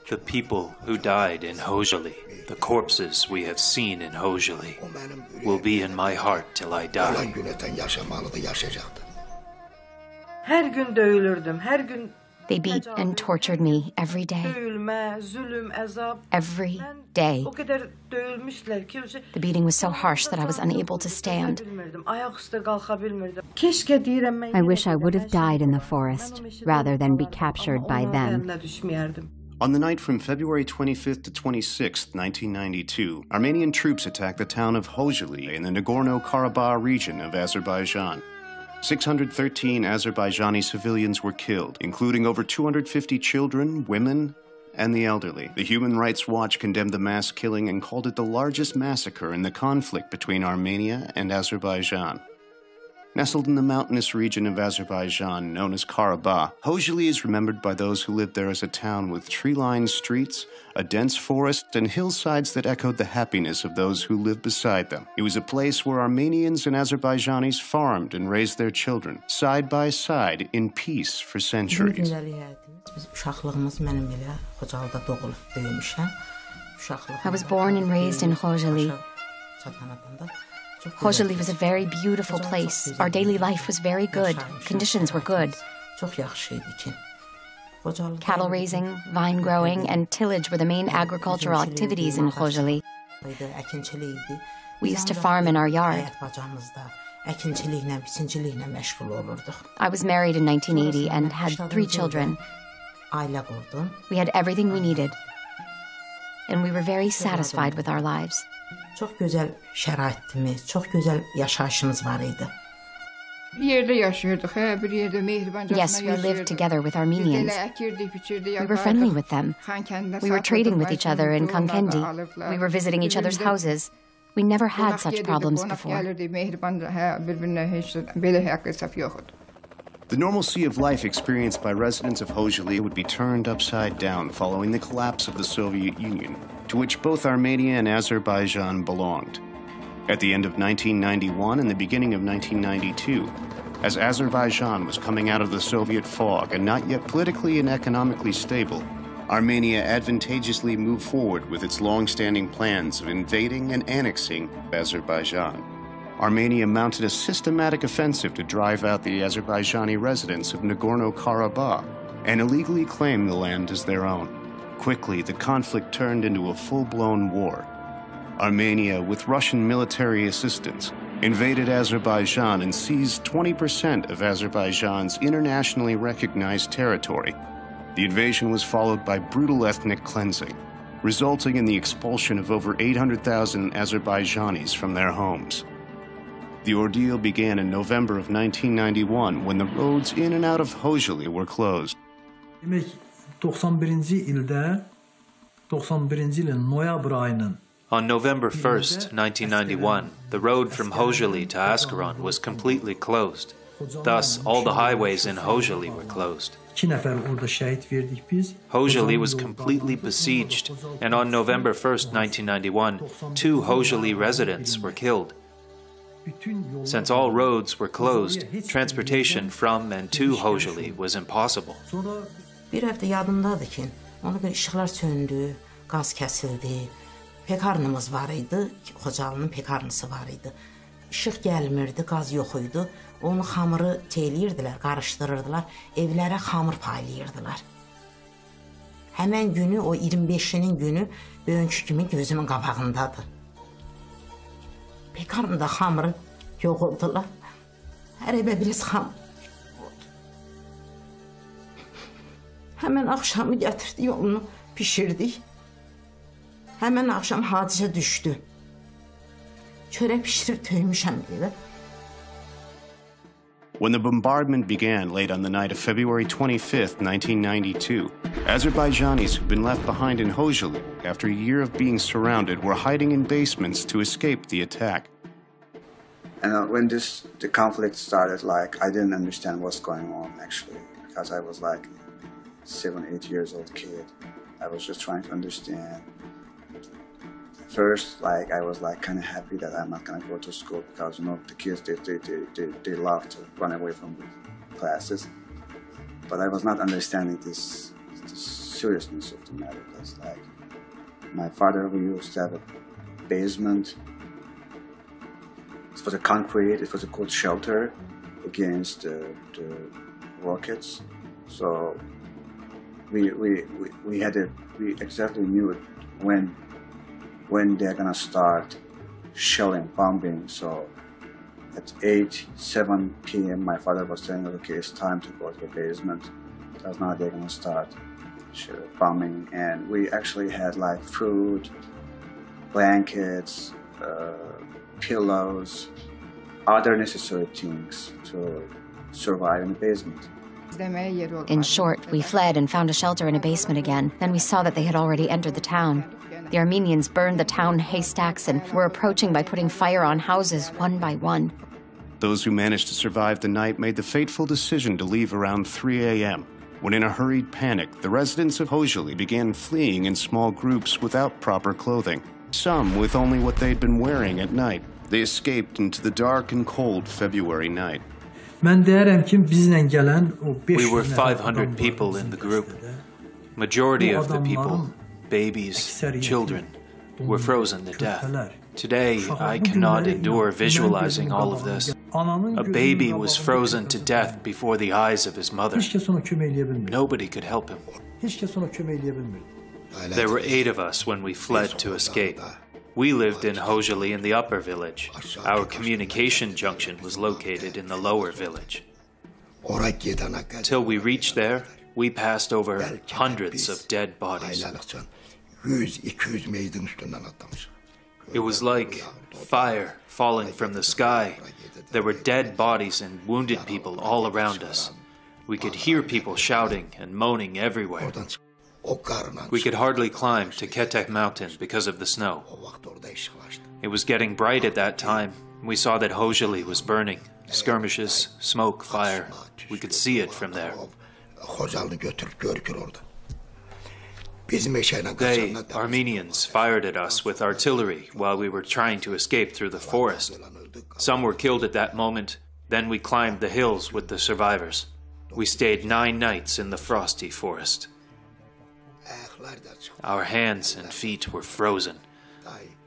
The people who died in Khojaly, the corpses we have seen in Khojaly, will be in my heart till I die. They beat and tortured me every day. Every day. The beating was so harsh that I was unable to stand. I wish I would have died in the forest rather than be captured by them. On the night from February 25th to 26th, 1992, Armenian troops attacked the town of Khojaly in the Nagorno-Karabakh region of Azerbaijan. 613 Azerbaijani civilians were killed, including over 250 children, women, and the elderly. The Human Rights Watch condemned the mass killing and called it the largest massacre in the conflict between Armenia and Azerbaijan. Nestled in the mountainous region of Azerbaijan known as Karabakh, Khojaly is remembered by those who lived there as a town with tree-lined streets, a dense forest, and hillsides that echoed the happiness of those who lived beside them. It was a place where Armenians and Azerbaijanis farmed and raised their children, side by side, in peace for centuries. I was born and raised in Khojaly. Khojaly was a very beautiful place. Our daily life was very good. Conditions were good. Cattle raising, vine growing, and tillage were the main agricultural activities in Khojaly. We used to farm in our yard. I was married in 1980 and had 3 children. We had everything we needed, and we were very satisfied with our lives. Çox gözəl şəraitimiz, çox gözəl yaşayışımız var idi. Yes, we lived together with Armenians. We were friendly with them. We were trading with each other in Kankendi. We were visiting each other's houses. We never had such problems before. The normalcy of life experienced by residents of Khojaly would be turned upside down following the collapse of the Soviet Union, to which both Armenia and Azerbaijan belonged. At the end of 1991 and the beginning of 1992, as Azerbaijan was coming out of the Soviet fog and not yet politically and economically stable, Armenia advantageously moved forward with its long-standing plans of invading and annexing Azerbaijan. Armenia mounted a systematic offensive to drive out the Azerbaijani residents of Nagorno-Karabakh and illegally claim the land as their own. Quickly, the conflict turned into a full-blown war. Armenia, with Russian military assistance, invaded Azerbaijan and seized 20% of Azerbaijan's internationally recognized territory. The invasion was followed by brutal ethnic cleansing, resulting in the expulsion of over 800,000 Azerbaijanis from their homes. The ordeal began in November of 1991 when the roads in and out of Khojaly were closed. On November 1st, 1991, the road from Khojaly to Askeron was completely closed. Thus, all the highways in Khojaly were closed. Khojaly was completely besieged, and on November 1st, 1991, 2 Khojaly residents were killed. Since all roads were closed, transportation from and to Khojaly was impossible. Bir həftə yadımdadır ki, ona görə işıqlar söndü, qaz kəsildi. Pekarnımız var idi, Xocalının pekarnısı var idi. İşıq gəlmirdi, qaz yox idi. Onu xamırı teyləyirdilər, qarışdırırdılar, evlərə xamır paylayırdılar. Həmən günü, o 25-nin günü, bugünkü kimi gözümün qabağındadır. Pekarında xamırı yoxuldular. Hər evə biraz xamır oldu. Həmən axşamı gətirdi, onu pişirdik. Həmən axşam hadisə düşdü. Çörək pişirib töymüşəm elə. When the bombardment began late on the night of February 25th, 1992, Azerbaijanis who'd been left behind in Khojaly after a year of being surrounded were hiding in basements to escape the attack. And when the conflict started, I didn't understand what's going on, actually, because I was 7, 8 years old kid. I was just trying to understand. First, I was kind of happy that I'm not gonna go to school because the kids they love to run away from classes. but I was not understanding this seriousness of the matter. That's like, my father, we used to have a basement. It was a concrete, it was a good shelter against the rockets. So we exactly knew when they're gonna start shelling, bombing. So at 7 p.m. my father was telling us, okay, it's time to go to the basement. Because now they're gonna start bombing. And we actually had like food, blankets, pillows, other necessary things to survive in the basement. In short, we fled and found a shelter in a basement again. Then we saw that they had already entered the town. The Armenians burned the town haystacks and were approaching by putting fire on houses one by one. Those who managed to survive the night made the fateful decision to leave around 3 a.m. when in a hurried panic, the residents of Khojaly began fleeing in small groups without proper clothing, some with only what they'd been wearing at night. They escaped into the dark and cold February night. We were 500 people in the group. Majority of the people, babies, children, were frozen to death. Today, I cannot endure visualizing all of this. A baby was frozen to death before the eyes of his mother. Nobody could help him. There were 8 of us when we fled to escape. We lived in Khojaly in the upper village. Our communication junction was located in the lower village. Till we reached there, we passed over hundreds of dead bodies. It was like fire falling from the sky. There were dead bodies and wounded people all around us. We could hear people shouting and moaning everywhere. We could hardly climb to Ketek mountain because of the snow. It was getting bright at that time. We saw that Khojaly was burning. Skirmishes, smoke, fire. We could see it from there. They, Armenians, fired at us with artillery while we were trying to escape through the forest. Some were killed at that moment. Then we climbed the hills with the survivors. We stayed 9 nights in the frosty forest. Our hands and feet were frozen.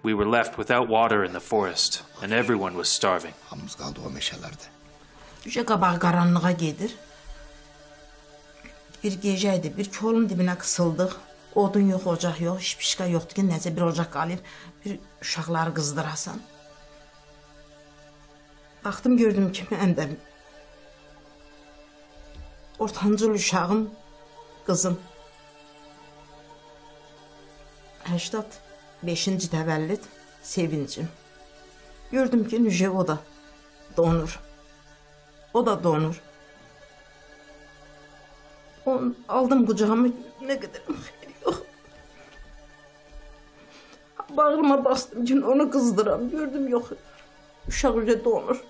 We were left without water in the forest, and everyone was starving. Qaranlığa gedir. Bir gecəydi, bir kolun dibinə qısıldıq. Odun yox, ocaq yox, şipişka yoxdur ki, necə bir ocaq qalıb, bir uşaqları qızdırasan. Baxdım, gördüm ki, mən də ortancıl uşağım, qızım. 85-ci təvəllüd, sevincim. Gördüm ki, Nüjev o da donur. O da donur. Onu aldım qucağıma, nə qədərim xeyri yox. Bağrıma bastım ki, onu qızdıram. Gördüm, yox, uşaq üzə donur.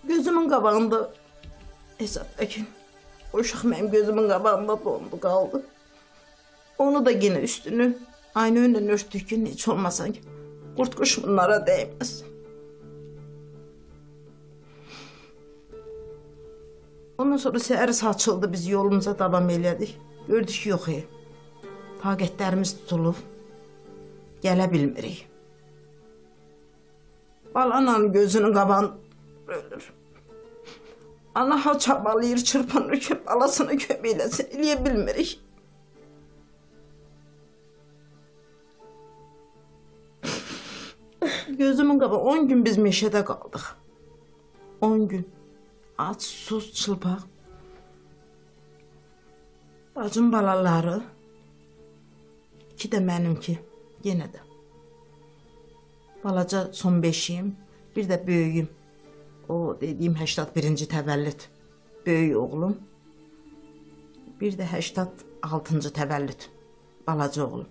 Gözümün qabağında, hesabdakı, o uşaq mənim gözümün qabağında dondu, qaldı. Onu da yine üstünü aynı yönden örttük ki, hiç olmasa ki, kurt kuş bunlara değmez. Ondan sonra səhər saçıldı, biz yolumuza davam elədik. Gördük ki, yox, taqətlərimiz tutulub, gələ bilmirik. Balanın gözünün qabağını ölür. Ana ha çabalayır, çırpınır ki, balasını kömək eləsin, eləyə bilmirik. Gözümün qabağı, 10 gün biz meşədə qaldıq. 10 gün. Aç, sus, çılpaq. Bacım balaları, 2 də mənimki, yenə də. Balaca son 5'im, bir də böyüyüm. O dediyim 81-ci təvəllüd böyük oğlum. Bir də 86-cı təvəllüd balaca oğlum.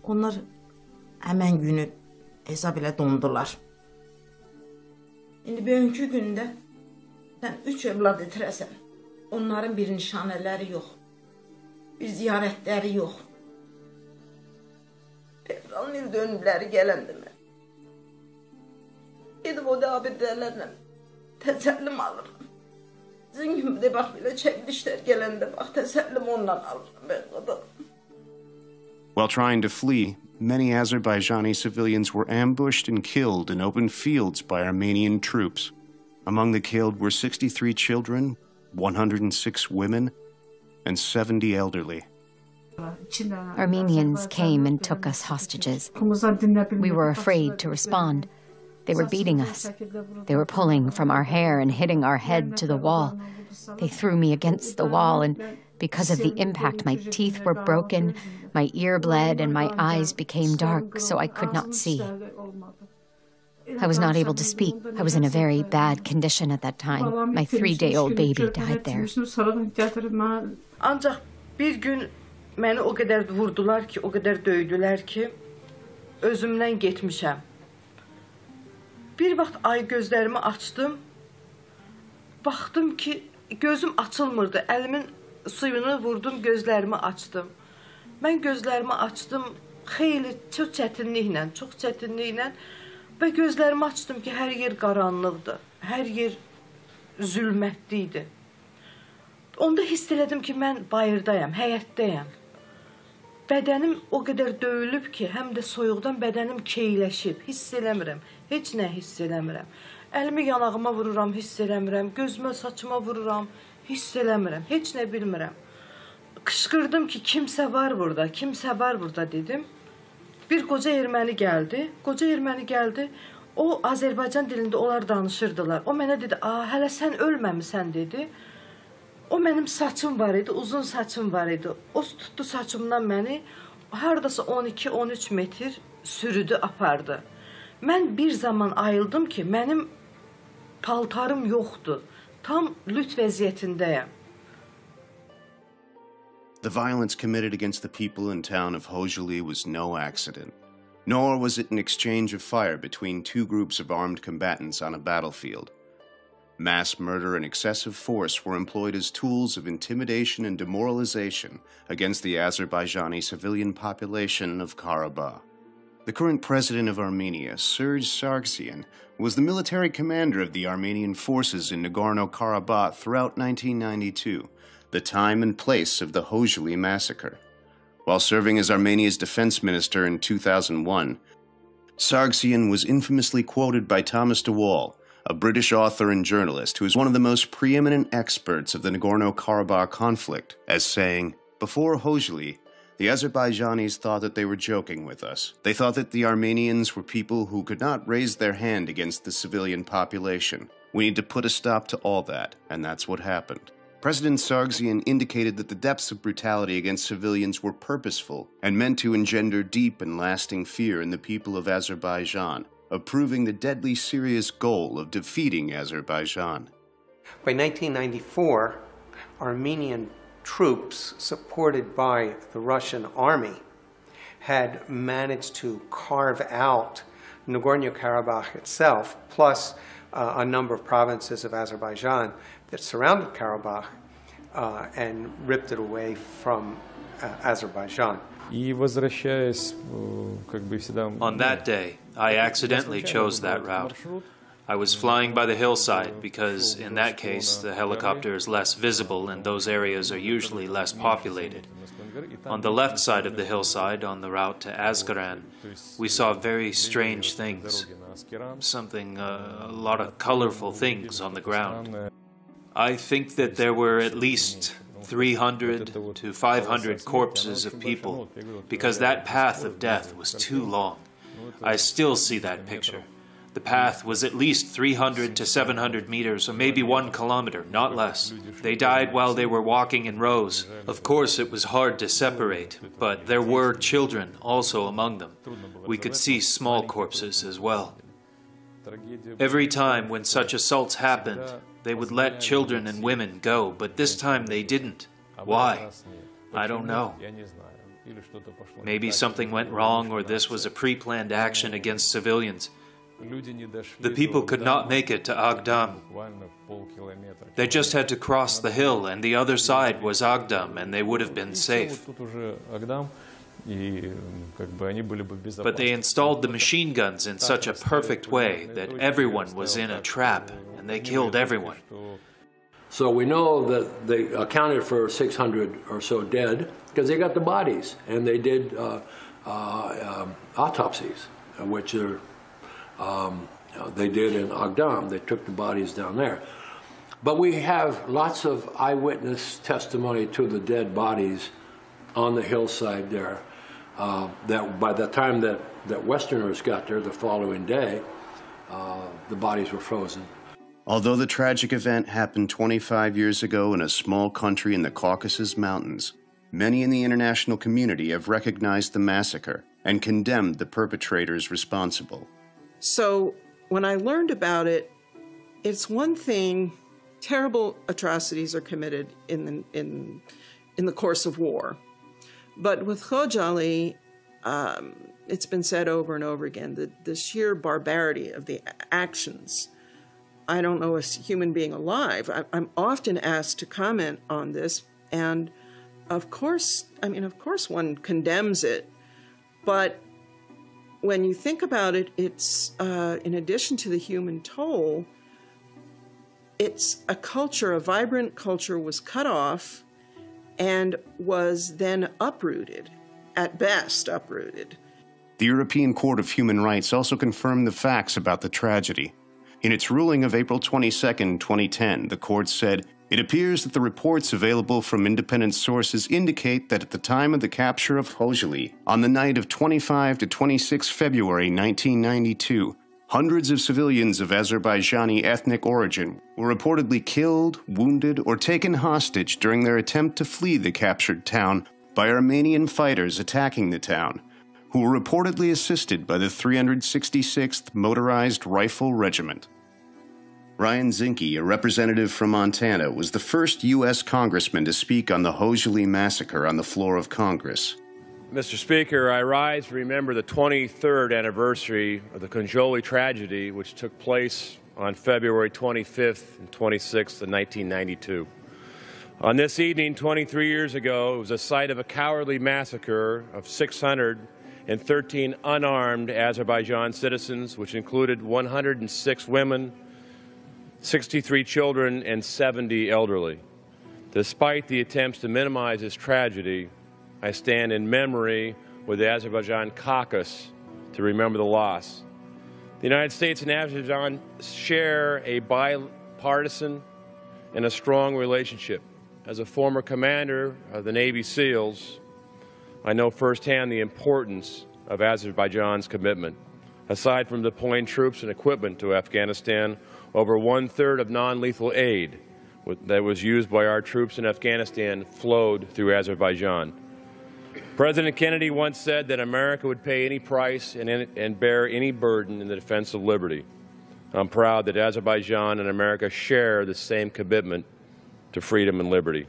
Onlar həmən günü hesab ilə dondular. İndi bugünkü gündə sən 3 evlad itirəsən. Onların bir nişanələri yox. Bir ziyarətləri yox. Fevralın il dönümləri gələndə mən. Gedib o da abidələrlə təsəllim alırım. While trying to flee, many Azerbaijani civilians were ambushed and killed in open fields by Armenian troops. Among the killed were 63 children, 106 women, and 70 elderly. Armenians came and took us hostages. We were afraid to respond. They were beating us. They were pulling from our hair and hitting our head to the wall. They threw me against the wall, and because of the impact, my teeth were broken, my ear bled, and my eyes became dark, so I could not see. I was not able to speak. I was in a very bad condition at that time. My 3-day-old baby died there. Ancaq bir gün məni o qədər vurdular ki, o qədər döydülər ki, özümdən getmişəm. Bir vaxt ay gözlərimi açdım, baxdım ki, gözüm açılmırdı. Əlimin suyunu vurdum, gözlərimi açdım. Mən gözlərimi açdım, xeyli, çox çətinliklə və gözlərimi açdım ki, hər yer qaranlıqdır, hər yer zülmətli idi. Onda hiss elədim ki, mən bayırdayam, həyətdəyəm. Bədənim o qədər döyülüb ki, həm də soyuqdan bədənim keyləşib, hiss eləmirəm, heç nə hiss eləmirəm. Əlimi yanağıma vururam, hiss eləmirəm, gözümə, saçıma vururam, hiss eləmirəm, heç nə bilmirəm. Qışqırdım ki, kimsə var burada dedim. Bir qoca erməni gəldi, o Azərbaycan dilində onlar danışırdılar. O mənə dedi, hələ sən ölməmisən dedi. O mənim saçım var idi, uzun saçım var idi. O tutdu saçımdan məni, haradasa 12-13 metr sürüdü, apardı. Mən bir zaman ayıldım ki, mənim paltarım yoxdur. Tam lüt vəziyyətindəyəm. The violence committed against the people in town of Khojaly was no accident, nor was it an exchange of fire between two groups of armed combatants on a battlefield. Mass murder and excessive force were employed as tools of intimidation and demoralization against the Azerbaijani civilian population of Karabakh. The current president of Armenia, Serge Sargsyan, was the military commander of the Armenian forces in Nagorno-Karabakh throughout 1992, the time and place of the Khojaly massacre. While serving as Armenia's defense minister in 2001, Sargsyan was infamously quoted by Thomas de Waal, a British author and journalist who is one of the most preeminent experts of the Nagorno-Karabakh conflict, as saying, "Before Khojaly, the Azerbaijanis thought that they were joking with us. They thought that the Armenians were people who could not raise their hand against the civilian population. We need to put a stop to all that, and that's what happened." President Sargsyan indicated that the depths of brutality against civilians were purposeful and meant to engender deep and lasting fear in the people of Azerbaijan, approving the deadly serious goal of defeating Azerbaijan. By 1994, Armenian troops, supported by the Russian army, had managed to carve out Nagorno-Karabakh itself, plus a number of provinces of Azerbaijan that surrounded Karabakh, and ripped it away from Azerbaijan. On that day, I accidentally chose that route. I was flying by the hillside because, in that case, the helicopter is less visible and those areas are usually less populated. On the left side of the hillside, on the route to Azgaran, we saw very strange things. A lot of colorful things on the ground. I think that there were at least 300 to 500 corpses of people, because that path of death was too long. I still see that picture. The path was at least 300 to 700 meters, or maybe 1 kilometer, not less. They died while they were walking in rows. Of course, it was hard to separate, but there were children also among them. We could see small corpses as well. Every time when such assaults happened, they would let children and women go, but this time they didn't. Why? I don't know. Maybe something went wrong, or this was a pre-planned action against civilians. The people could not make it to Agdam. They just had to cross the hill, and the other side was Agdam, and they would have been safe. But they installed the machine guns in such a perfect way that everyone was in a trap, and they killed everyone. So we know that they accounted for 600 or so dead because they got the bodies and they did autopsies, which are, they did in Agdam. They took the bodies down there. But we have lots of eyewitness testimony to the dead bodies on the hillside there. That by the time that Westerners got there the following day, the bodies were frozen. Although the tragic event happened 25 years ago in a small country in the Caucasus Mountains, many in the international community have recognized the massacre and condemned the perpetrators responsible. So when I learned about it, it's one thing, terrible atrocities are committed in the course of war. But with Khojaly, it's been said over and over again, the sheer barbarity of the actions. I don't know a human being alive. I'm often asked to comment on this, and of course one condemns it, but when you think about it, it's, in addition to the human toll, it's a culture, a vibrant culture was cut off and was then uprooted, at best uprooted. The European Court of Human Rights also confirmed the facts about the tragedy. In its ruling of April 22, 2010, the court said, "It appears that the reports available from independent sources indicate that at the time of the capture of Khojaly, on the night of 25 to 26 February 1992, hundreds of civilians of Azerbaijani ethnic origin were reportedly killed, wounded, or taken hostage during their attempt to flee the captured town by Armenian fighters attacking the town, who were reportedly assisted by the 366th Motorized Rifle Regiment." Ryan Zinke, a representative from Montana, was the first U.S. congressman to speak on the Khojaly massacre on the floor of Congress. Mr. Speaker, I rise to remember the 23rd anniversary of the Khojaly tragedy, which took place on February 25th and 26th of 1992. On this evening, 23 years ago, it was the site of a cowardly massacre of 613 unarmed Azerbaijan citizens, which included 106 women, 63 children, and 70 elderly. Despite the attempts to minimize this tragedy, I stand in memory with the Azerbaijan caucus to remember the loss. The United States and Azerbaijan share a bipartisan and a strong relationship. As a former commander of the Navy SEALs, I know firsthand the importance of Azerbaijan's commitment. Aside from deploying troops and equipment to Afghanistan, over one-third of non-lethal aid that was used by our troops in Afghanistan flowed through Azerbaijan. President Kennedy once said that America would pay any price and bear any burden in the defense of liberty. I'm proud that Azerbaijan and America share the same commitment to freedom and liberty.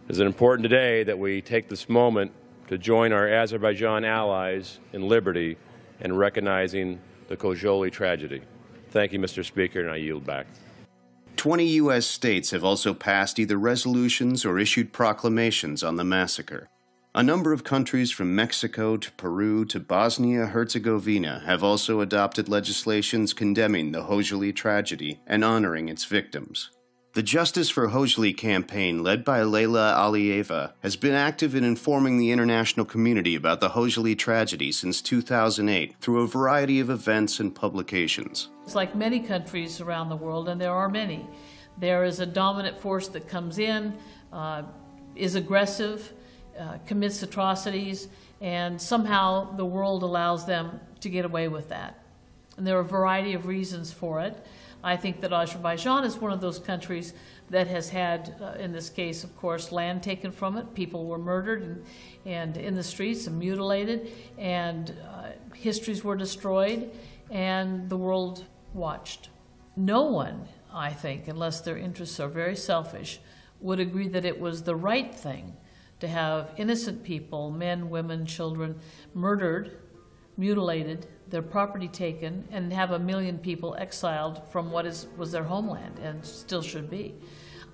It is important today that we take this moment to join our Azerbaijan allies in liberty and recognizing the Khojaly tragedy. Thank you, Mr. Speaker, and I yield back. 20 U.S. states have also passed either resolutions or issued proclamations on the massacre. A number of countries from Mexico to Peru to Bosnia-Herzegovina have also adopted legislations condemning the Khojaly tragedy and honoring its victims. The Justice for Khojaly campaign, led by Leyla Aliyeva, has been active in informing the international community about the Khojaly tragedy since 2008 through a variety of events and publications. It's like many countries around the world, and there are many. There is a dominant force that comes in, is aggressive, commits atrocities, and somehow the world allows them to get away with that. And there are a variety of reasons for it. I think that Azerbaijan is one of those countries that has had, in this case, of course, land taken from it. People were murdered and in the streets and mutilated, and histories were destroyed, and the world watched. No one, I think, unless their interests are very selfish, would agree that it was the right thing to have innocent people, men, women, children, murdered, mutilated, their property taken, and have 1 million people exiled from what was their homeland and still should be.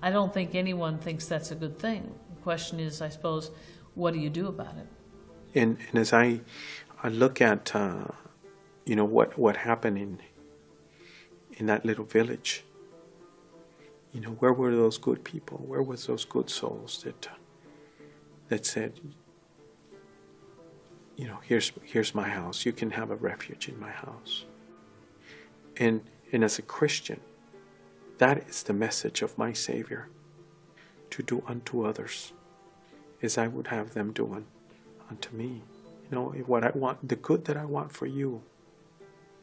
I don't think anyone thinks that's a good thing. The question is, I suppose, what do you do about it? And as I look at, what happened in that little village, You know, where were those good people? Where was those good souls that said, you know, here's my house. You can have a refuge in my house. And as a Christian, that is the message of my Savior, to do unto others as I would have them do unto me. You know, what I want, the good that I want for you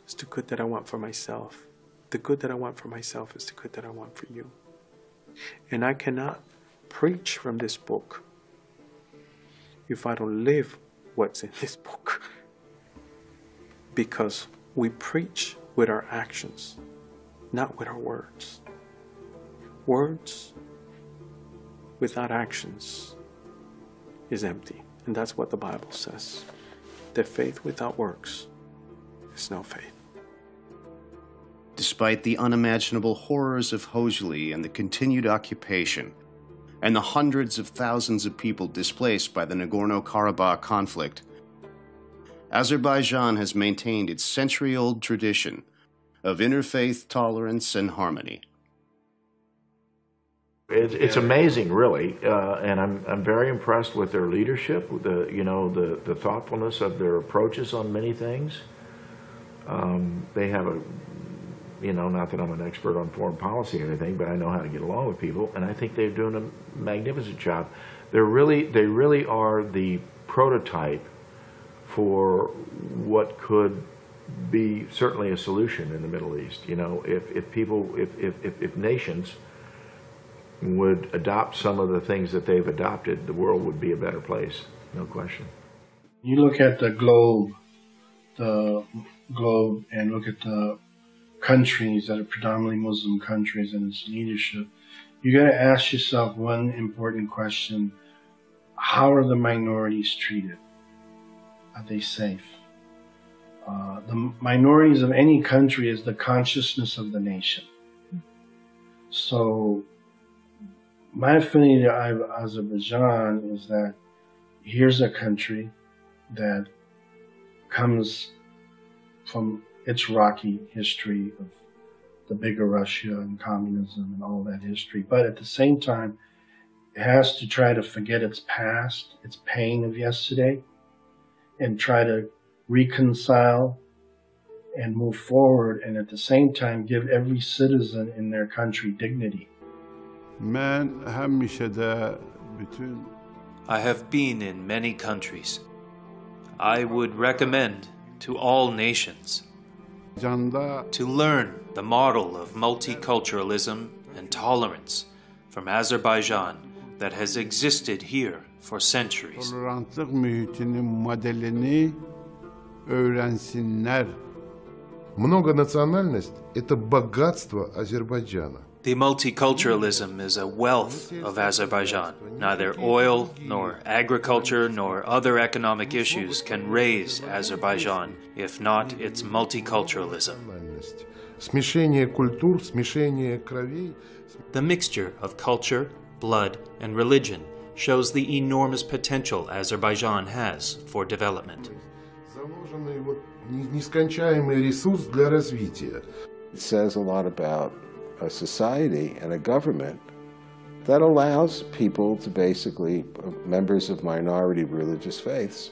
is the good that I want for myself. The good that I want for myself is the good that I want for you. And I cannot preach from this book if I don't live what's in this book. Because we preach with our actions, not with our words. Words without actions is empty. And that's what the Bible says. That faith without works is no faith. Despite the unimaginable horrors of Khojaly and the continued occupation, and the hundreds of thousands of people displaced by the Nagorno-Karabakh conflict, Azerbaijan has maintained its century-old tradition of interfaith tolerance and harmony. It's amazing, really, and I'm very impressed with their leadership, with the thoughtfulness of their approaches on many things. They have a, not that I'm an expert on foreign policy or anything, but I know how to get along with people, and I think they're doing a magnificent job. They really are the prototype for what could be certainly a solution in the Middle East. You know, if nations would adopt some of the things that they've adopted, the world would be a better place, no question. You look at the globe and look at the countries that are predominantly Muslim countries and its leadership, you got to ask yourself one important question: how are the minorities treated? Are they safe? The minorities of any country is the consciousness of the nation. So my affinity to Azerbaijan is that here's a country that comes from its rocky history of the bigger Russia and communism and all that history, but at the same time, it has to try to forget its past, its pain of yesterday, and try to reconcile and move forward, and at the same time give every citizen in their country dignity. I have been in many countries. I would recommend to all nations to learn the model of multiculturalism and tolerance from Azerbaijan that has existed here for centuries. Многонациональность – это богатство Азербайджана. The multiculturalism is a wealth of Azerbaijan. Neither oil, nor agriculture, nor other economic issues can raise Azerbaijan, if not its multiculturalism. Смешение культур, смешение кровей. The mixture of culture, blood, and religion shows the enormous potential Azerbaijan has for development. Заложенный нескончаемый ресурс для развития. It says a lot about a society and a government that allows people to basically, members of minority religious faiths,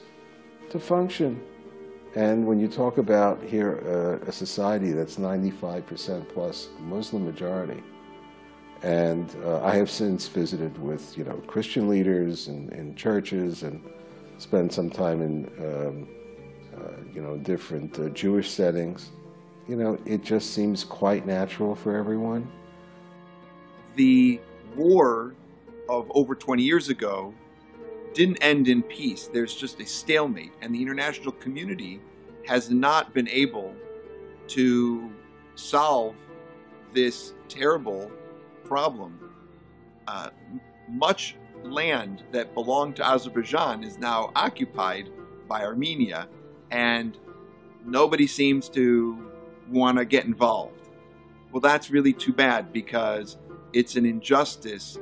to function. And when you talk about here a society that's 95% plus Muslim majority, and I have since visited with Christian leaders in churches and spent some time in different Jewish settings. It just seems quite natural for everyone. The war of over 20 years ago didn't end in peace. There's just a stalemate, and the international community has not been able to solve this terrible problem. Much land that belonged to Azerbaijan is now occupied by Armenia, and nobody seems to want to get involved. Well, that's really too bad, because it's an injustice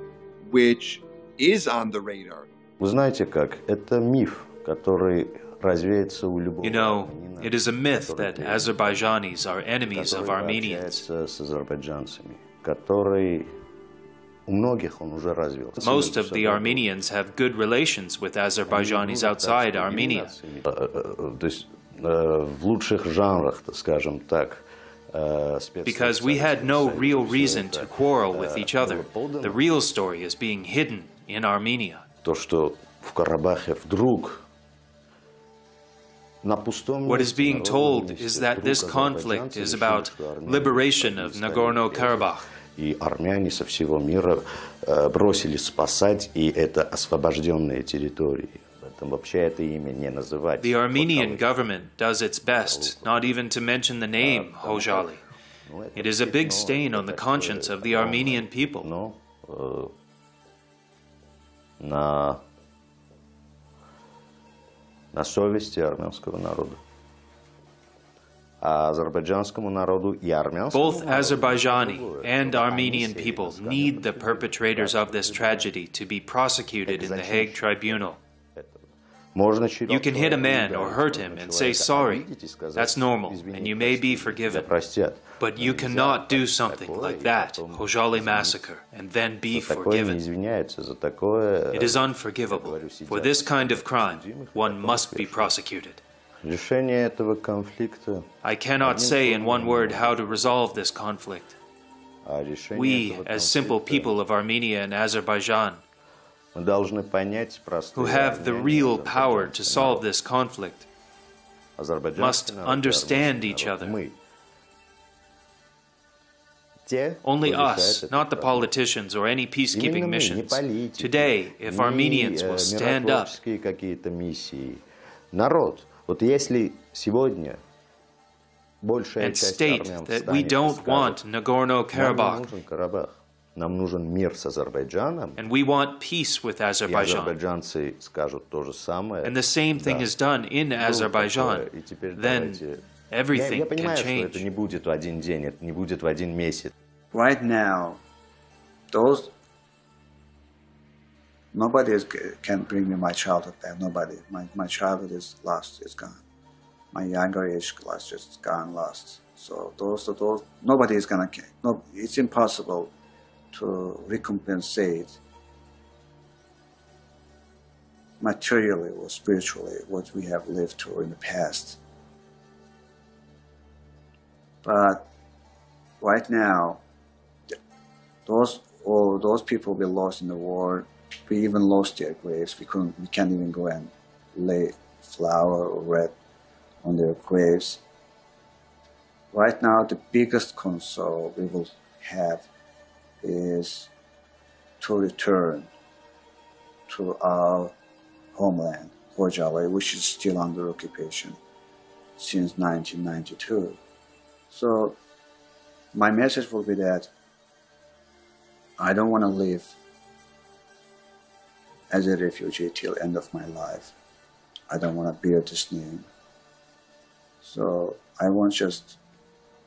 which is on the radar. Вы знаете как? Это миф, который развеется у любого. You know, it is a myth that Azerbaijanis are enemies of Armenians. С азербайджанцами, который Most of the Armenians have good relations with Azerbaijanis outside Armenia. Because we had no real reason to quarrel with each other. The real story is being hidden in Armenia. What is being told is that this conflict is about liberation of Nagorno-Karabakh. И армяне со всего мира бросились спасать, и это освобожденные территории. Вообще это имя не называть. The Armenian government does its best not even to mention the name Khojaly. It is a big stain on the conscience of the Armenian people. На совести армянского народа. Both Azerbaijani and Armenian people need the perpetrators of this tragedy to be prosecuted in the Hague Tribunal. You can hit a man or hurt him and say sorry. That's normal, and you may be forgiven. But you cannot do something like that, Khojaly massacre, and then be forgiven. It is unforgivable. For this kind of crime, one must be prosecuted. I cannot say in one word how to resolve this conflict. We, as simple people of Armenia and Azerbaijan, who have the real power to solve this conflict, must understand each other. Only us, not the politicians or any peacekeeping missions. Today, if Armenians will stand up, and state that we don't want Nagorno-Karabakh, and we want peace with Azerbaijan, and the same thing is done in Azerbaijan, then everything can change. Right now, nobody can bring me my childhood back. Nobody. My childhood is lost. It's gone. My younger age class just gone lost. So those nobody is gonna. No, it's impossible to recompensate materially or spiritually what we have lived through in the past. But right now, those people we lost in the war, we even lost their graves. We can't even go and lay flower or red on their graves. Right now, the biggest console we will have is to return to our homeland, Khojaly, which is still under occupation since 1992. So my message will be that I don't want to live as a refugee till end of my life. I don't want to bear this name. So I want just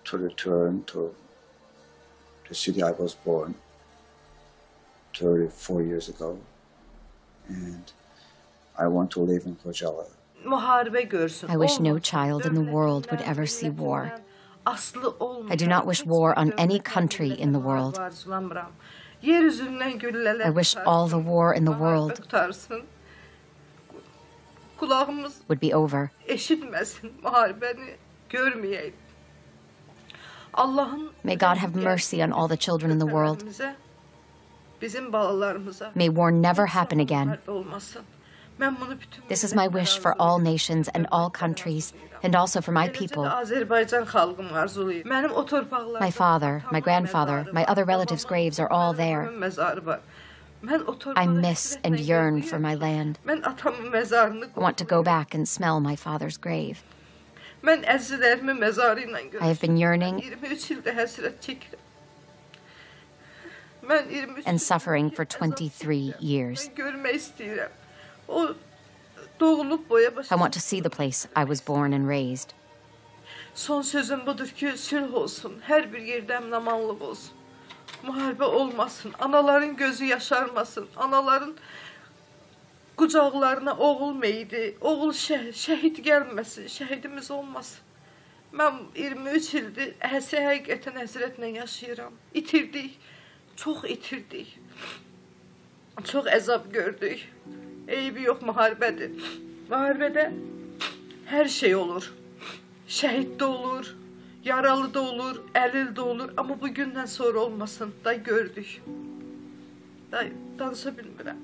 to return to the city I was born 34 years ago, and I want to live in Khojaly. I wish no child in the world would ever see war. I do not wish war on any country in the world. I wish all the war in the world would be over. May God have mercy on all the children in the world. May war never happen again. This is my wish for all nations and all countries, and also for my people. My father, my grandfather, my other relatives' graves are all there. I miss and yearn for my land. I want to go back and smell my father's grave. I have been yearning and suffering for 23 years. I want to see the place I was born and raised. Son sözüm budur ki sülh olsun. Her bir yerde emnamanlık olsun. Muharebe olmasın. Anaların gözü yaşarmasın. Anaların kucaklarına oğul meydi. Oğul şehit gelmesin. Şehidimiz olmasın. Ben 23 ildir həqiqətən həsrətlə yaşayıram. İtirdik. Çox itirdik. Çox əzab gördük. Eybi yox, müharibədir. Müharibədə hər şey olur. Şəhid də olur, yaralı da olur, əlil də olur. Amma bu gündən sonra olmasın da gördük. Da danışa bilmirəm.